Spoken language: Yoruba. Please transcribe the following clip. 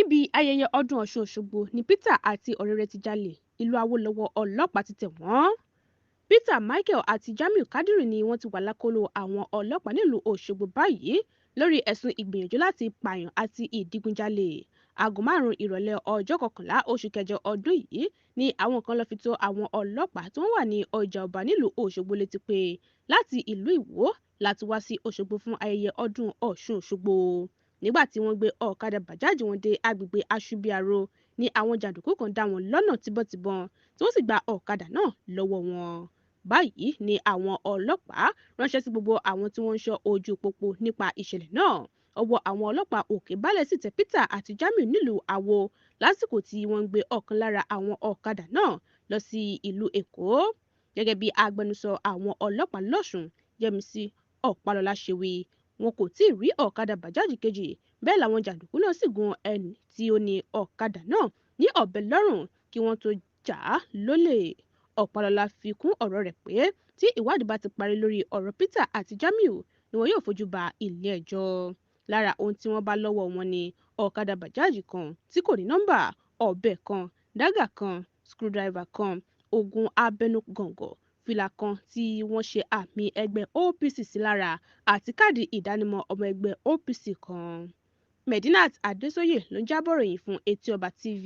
níbi ayẹyẹ ọdún Ọṣun Oṣogbo ni Peter àti ọ̀rẹ́ rẹ̀ ti jalè ìlú Awó lọ́wọ́ ọlọ́pàá ti tẹ̀ wọ́n. Peter Michael àti Jamiu Kadiri ni wọ́n ti wà lákọlò àwọn ọlọ́pàá nílùú Òṣogbo báyìí lórí ẹ̀sùn ìgbìyànjú láti pààyàn àti ìdigunjalè. Aago 5 ìrọ̀lẹ́ ọjọ́ 11 oṣù kẹjọ ọdún yìí ni àwọn kan lọ fi tó àwọn ọlọ́pàá tó wà ní ọjà ọba nílùú Òṣogbo létí pé láti ìlú Ìwó láti wá sí Òṣogbo fún ayẹyẹ ọdún Ọṣun Oṣogbo. Nígbà tí wọ́n gbé ọ̀kadà bàjáàjì wọn dé agbègbè Aṣubiaro ni àwọn jàǹdùkú kan dá wọn lọ́nà tíbọ̀tìbọn tí wọ́n sì gba ọ̀kadà náà lọ́wọ́ wọn. Báyìí ni àwọn ọlọ́pàá ránṣẹ́ sí gbogbo àwọn tí wọ́n ń ṣọ́ ojú pópó nípa ìṣẹ̀lẹ̀ náà. Ọwọ́ àwọn ọlọ́pàá òkè balẹ̀ sì tẹ Peter àti Jamiu nílùú Awó lásìkò tí wọ́n ń gbé ọ̀kan lára àwọn ọ̀kadà náà lọ sí ìlú Èkó. Gẹ́gẹ́ bí agbẹnusọ àwọn ọlọ́pàá lọ́ṣùn Yẹmisí Ọ̀pálọ́lá ṣe wí, wọn kò tí ì rí ọ̀kadà bàjáàjì kejì, bẹ́ẹ̀ làwọn jàǹdùkú náà sì gún ẹni tí ó ní ọ̀kadà náà ní ọ̀bẹ lọ́rùn kí wọ́n tó jà á lólè. Ọ̀pálọ́lá fi kún ọ̀rọ̀ rẹ̀ pé tí ìwádìí bá ti parí lórí ọ̀rọ̀ Peter àti Jamiu ni wọn yóò fojú ba ilé ẹjọ́. Lára ohun tí wọ́n bá lọ́wọ́ wọn ni ọ̀kadà bàjáàjì kan tí kò ní nọ́mbà, ọ̀bẹ kan, dágà kan, screwdriver kan, oògùn abẹnugọ̀ngọ̀, fìlà kan tí wọ́n ṣe àmì ẹgbẹ́ OPC sí lára àti káàdì ìdánimọ̀ ọmọ ẹgbẹ́ OPC kan. Medinat Adésóyè ló ń jábọ̀ ròyìn fún Etí Ọba TV.